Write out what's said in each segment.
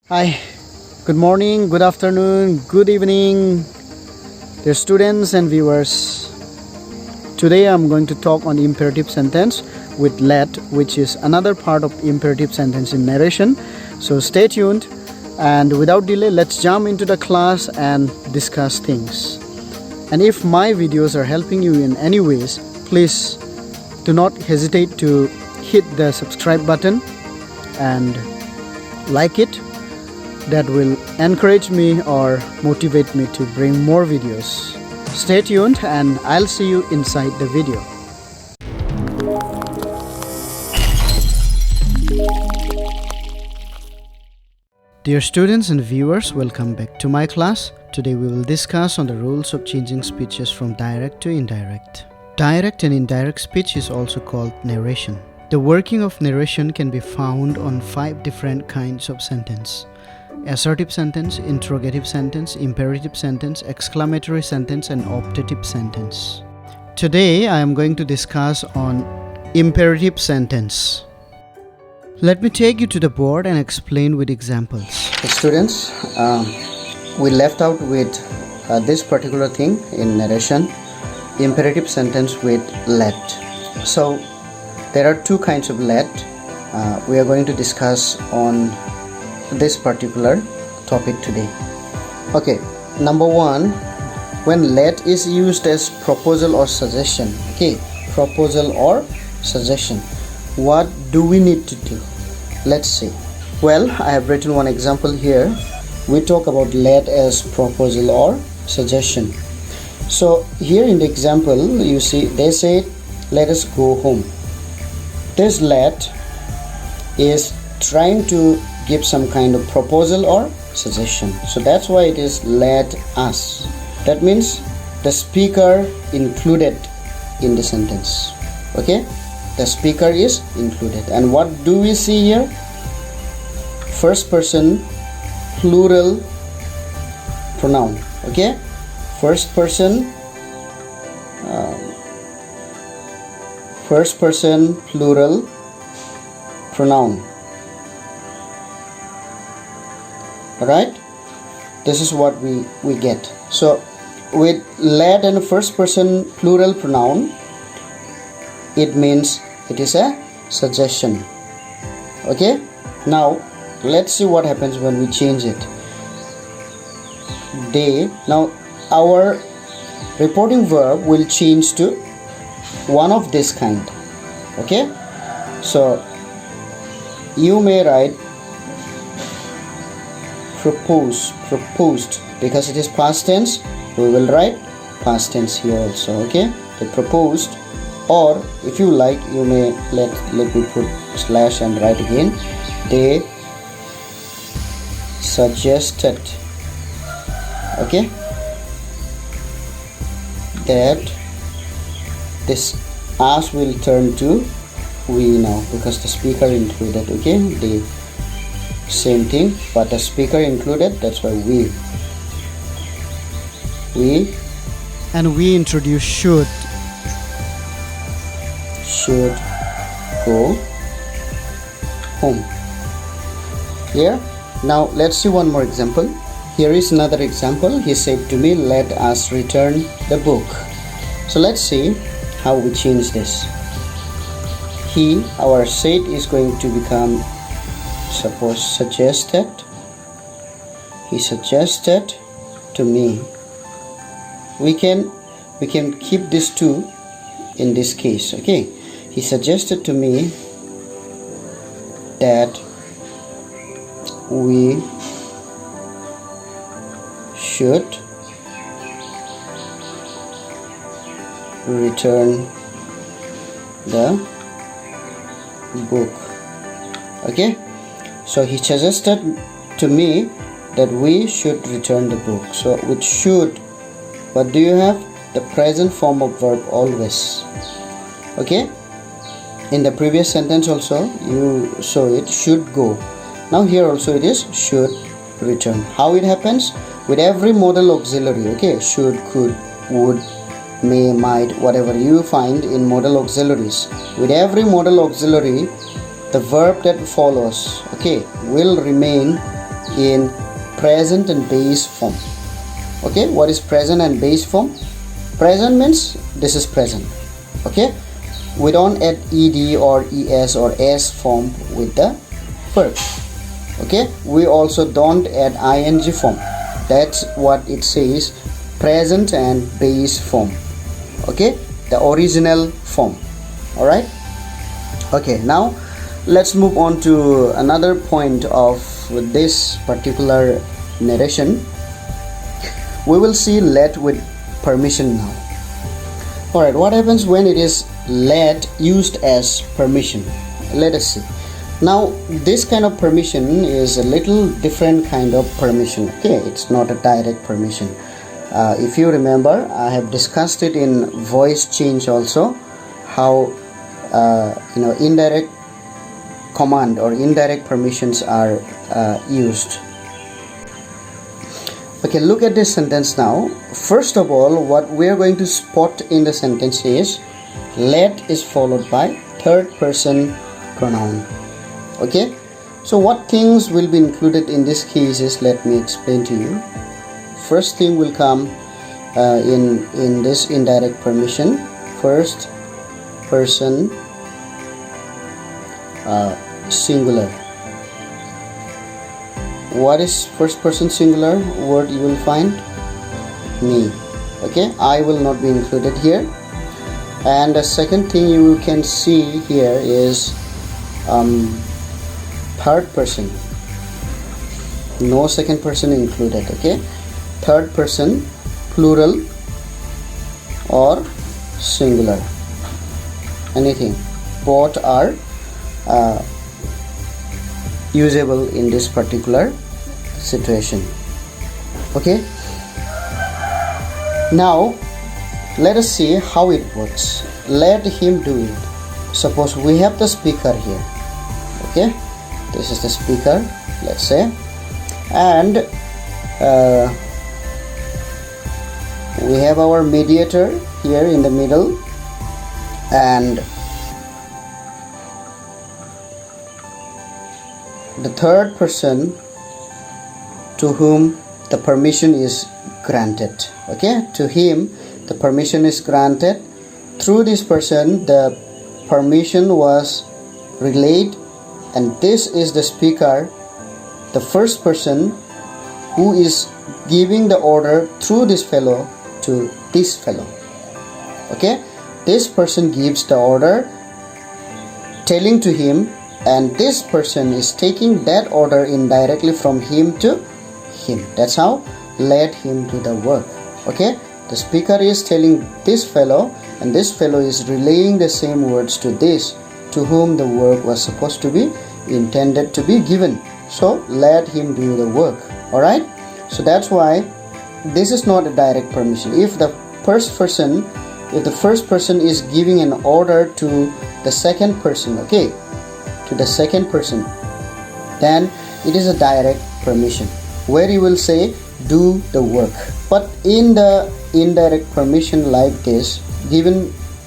Hi, good morning, good afternoon, good evening, dear students and viewers. Today I'm going to talk on imperative sentence with let, which is another part of imperative sentence in narration. So stay tuned, and without delay, let's jump into the class and discuss things. And if my videos are helping you in any ways, please do not hesitate to hit the subscribe button and like it. That will encourage me or motivate me to bring more videos. Stay tuned and I'll see you inside the video. Dear students and viewers, welcome back to my class. Today we will discuss on the rules of changing speeches from direct to indirect. Direct and indirect speech is also called narration. The working of narration can be found on 5 different kinds of sentence: assertive sentence, interrogative sentence, imperative sentence, exclamatory sentence, and optative sentence. Today I am going to discuss on imperative sentence. Let me take you to the board and explain with examples. Students, we left out with this particular thing in narration, imperative sentence with let. So there are 2 kinds of let. We are going to discuss on this particular topic today. Okay, number 1, when let is used as proposal or suggestion. Okay, proposal or suggestion, what do we need to do? Let's see. Well, I have written one example here. We talk about let as proposal or suggestion. So here in the example, you see they say let us go home. This let is trying to give some kind of proposal or suggestion, so that's why it is let us. That means the speaker included in the sentence. Okay, the speaker is included. And what do we see here? First person plural pronoun. Okay, first person plural pronoun. Alright, this is what we get. So with let and first person plural pronoun, it means it is a suggestion. Okay, now let's see what happens when we change it. They, now our reporting verb will change to one of this kind. Okay, so you may write proposed, because it is past tense, we will write past tense here also. Okay, they proposed, or if you like, you may let me put slash and write again, they suggested. Okay, that this us will turn to we now, because the speaker included. Okay, they, same thing, but the speaker included, that's why we and we introduce should go home. Here, now let's see one more example. Here is another example. He said to me, let us return the book. So let's see how we change this. He, our said, is going to become, suppose, suggested. He suggested to me. We can keep this 2 in this case. Okay, he suggested to me that we should return the book. Okay, so he suggested to me that we should return the book. So with should, what do you have? The present form of verb always. Okay, in the previous sentence also you saw it, should go. Now here also it is should return. How it happens? With every modal auxiliary. Okay, should, could, would, may, might, whatever you find in modal auxiliaries, with every modal auxiliary, the verb that follows, okay, will remain in present and base form. Okay, what is present and base form? Present means this is present. Okay, we don't add ed or es or s form with the verb. Okay, we also don't add ing form. That's what it says, present and base form. Okay, the original form. All right. Okay, now let's move on to another point of this particular narration. We will see let with permission now. Alright, what happens when it is let used as permission? Let us see. Now this kind of permission is a little different kind of permission. Okay, it's not a direct permission. If you remember, I have discussed it in voice change also, how indirect command or indirect permissions are used. Okay, look at this sentence now. First of all, what we are going to spot in the sentence is let is followed by third person pronoun. Okay, so what things will be included in this case is, let me explain to you. First thing will come in this indirect permission, first person singular. What is first person singular word? You will find me. Okay, I will not be included here. And the second thing you can see here is third person, no second person included. Okay, third person plural or singular, anything, both are usable in this particular situation. Okay, now let us see how it works. Let him do it. Suppose we have the speaker here. Okay, this is the speaker, let's say, and we have our mediator here in the middle, and the third person to whom the permission is granted. Okay, to him the permission is granted. Through this person the permission was relayed, and this is the speaker, the first person who is giving the order through this fellow to this fellow. Okay, this person gives the order, telling to him, and this person is taking that order indirectly from him to him. That's how let him do the work. Okay, the speaker is telling this fellow, and this fellow is relaying the same words to this, to whom the work was supposed to be intended to be given. So let him do the work. All right, so that's why this is not a direct permission. If the first person is giving an order to the second person, okay, to the second person, then it is a direct permission where you will say do the work. But in the indirect permission like this,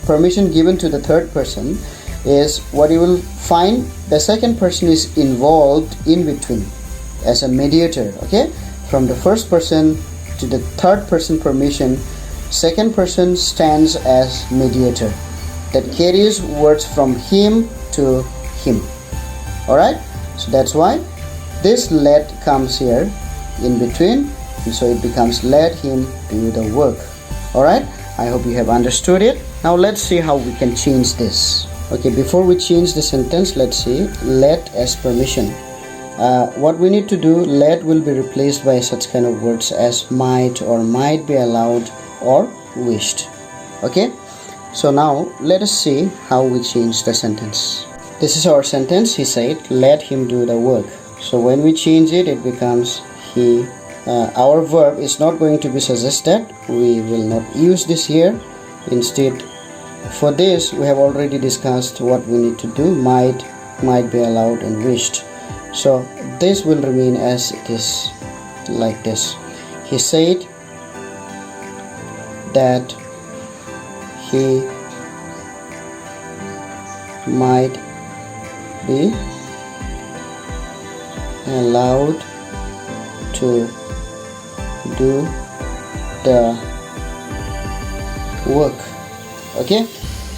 permission given to the third person, is what you will find the second person is involved in between as a mediator. Okay, from the first person to the third person permission, second person stands as mediator that carries words from him to him. Alright, so that's why this let comes here in between, and so it becomes let him do the work. Alright, I hope you have understood it. Now let's see how we can change this. Okay, before we change the sentence, let's see let as permission. What we need to do, let will be replaced by such kind of words as might or might be allowed or wished. Okay, so now let us see how we change the sentence. This is our sentence. He said let him do the work. So when we change it, it becomes he. Our verb is not going to be suggested. We will not use this here. Instead, for this we have already discussed what we need to do. Might be allowed and wished. So this will remain as it is, like this. He said that he might be allowed to do the work. Okay,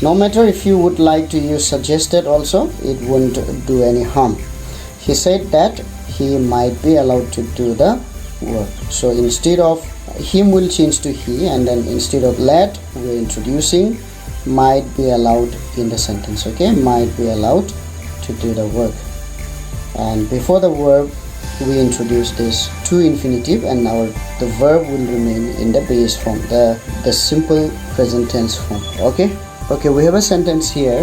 no matter if you would like to use suggested also, it won't do any harm. He said that he might be allowed to do the work. So instead of him, will change to he, and then instead of let, we're introducing might be allowed in the sentence. Okay, might be allowed to do the work, and before the verb we introduce this to infinitive, and now the verb will remain in the base form, the simple present tense form. Okay, we have a sentence here,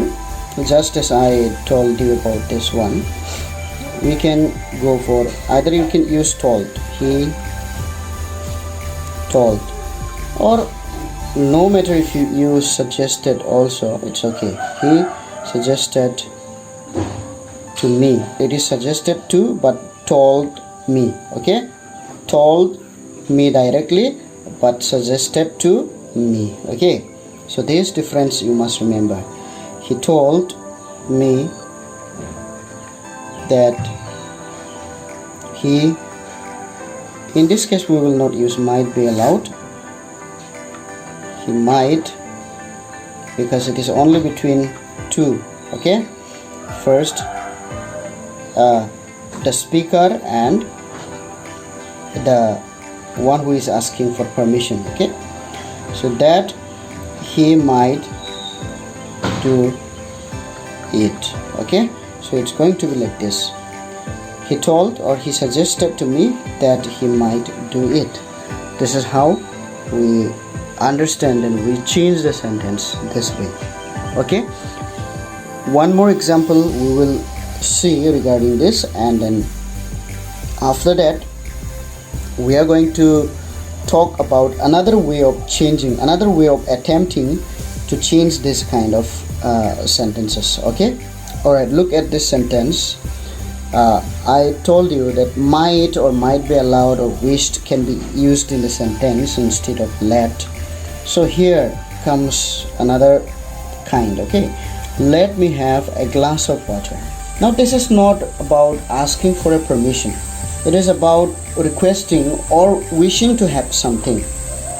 just as I told you about this one. We can go for either you can use told, he told, or no matter if you use suggested also, it's okay. He suggested to me. It is suggested to, but told me. Okay, told me directly, but suggested to me. Okay, so this difference you must remember. He told me that he, in this case we will not use might be allowed. He might, because it is only between two. Okay, first the speaker and the one who is asking for permission. Okay, so that he might do it. Okay, so it's going to be like this. He told or he suggested to me that he might do it. This is how we understand and we change the sentence this way. Okay, one more example we will see regarding this, and then after that we are going to talk about another way of changing, another way of attempting to change this kind of sentences. Okay, all right, look at this sentence. I told you that might or might be allowed or wished can be used in the sentence instead of let. So here comes another kind. Okay, let me have a glass of water. Now this is not about asking for a permission. It is about requesting or wishing to have something.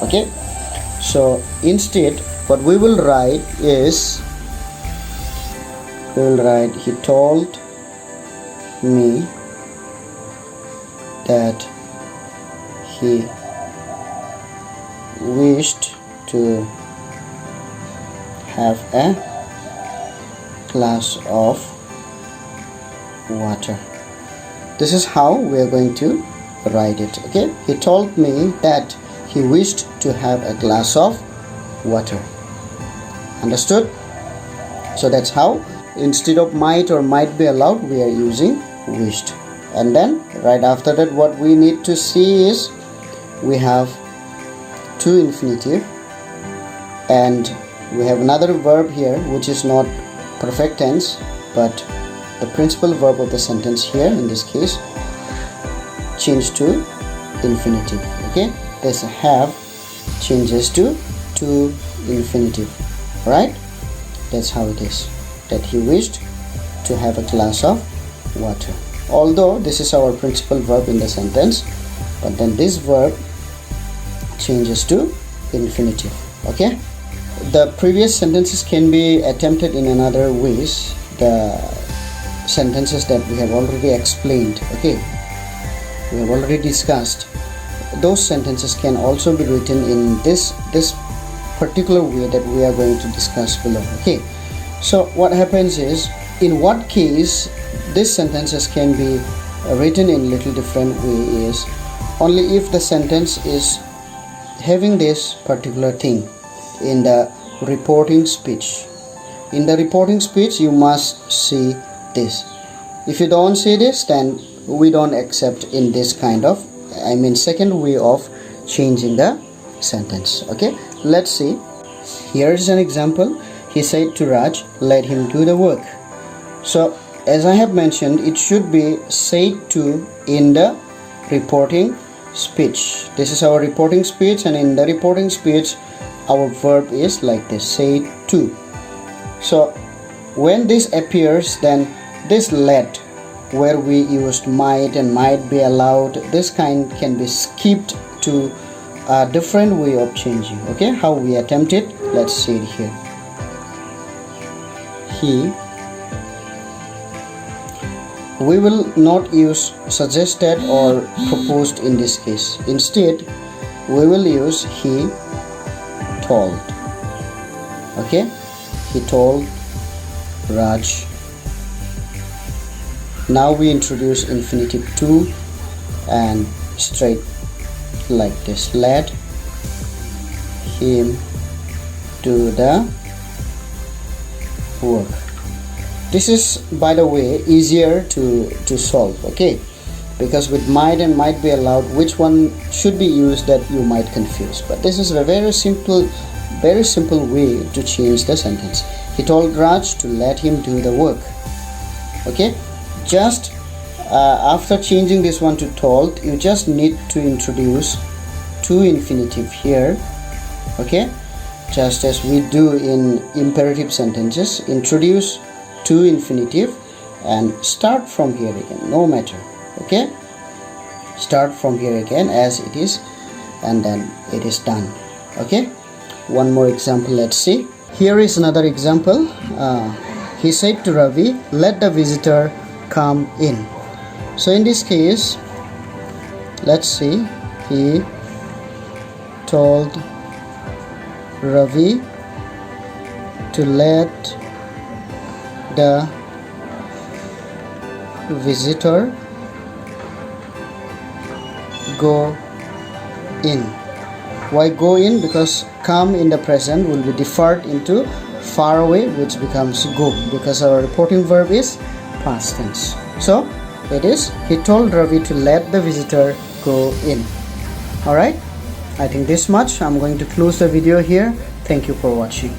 Okay, so instead what we will write is, we will write he told me that he wished to have a glass of water. This is how we are going to write it. Okay, he told me that he wished to have a glass of water. Understood? So that's how instead of might or might be allowed we are using wished. And then right after that what we need to see is we have to infinitive, and we have another verb here which is not perfect tense but the principal verb of the sentence here in this case changed to infinitive. Okay, this have changes to infinitive. Right, that's how it is, that he wished to have a glass of water. Although this is our principal verb in the sentence, but then this verb changes to infinitive. Okay, the previous sentences can be attempted in another ways, the sentences that we have already explained. Okay, we have already discussed. Those sentences can also be written in this particular way that we are going to discuss below. Okay, so what happens is, in what case these sentences can be written in little different way is only if the sentence is having this particular thing in the reporting speech. In the reporting speech you must see this. If you don't see this, then we don't accept in this kind of, I mean second way of changing the sentence. Okay, let's see. Here is an example. He said to Raj, let him do the work. So as I have mentioned, it should be said to in the reporting speech. This is our reporting speech, and in the reporting speech our verb is like this, said to. So when this appears, then this let where we used might and might be allowed, this kind can be skipped to a different way of changing. Okay, how we attempt it, let's see it here. He, we will not use suggested or proposed in this case. Instead, we will use he told. Okay, he told Raj. Now we introduce infinitive to and straight like this. Let him do the work. This is, by the way, easier to solve. Okay, because with might and might be allowed, which one should be used, that you might confuse. But this is a very simple way to change the sentence. He told Raj to let him do the work. Okay, just after changing this one to told, you just need to introduce to infinitive here. Okay, just as we do in imperative sentences, introduce to infinitive and start from here again, no matter. Okay, start from here again as it is, and then it is done. Okay, one more example, let's see. Here is another example. He said to Ravi, let the visitor come in. So in this case, let's see, he told Ravi to let the visitor go in. Why go in? Because come in the present will be deferred into far away, which becomes go, because our reporting verb is past tense. So it is, he told Ravi to let the visitor go in. Alright, I think this much. I'm going to close the video here. Thank you for watching.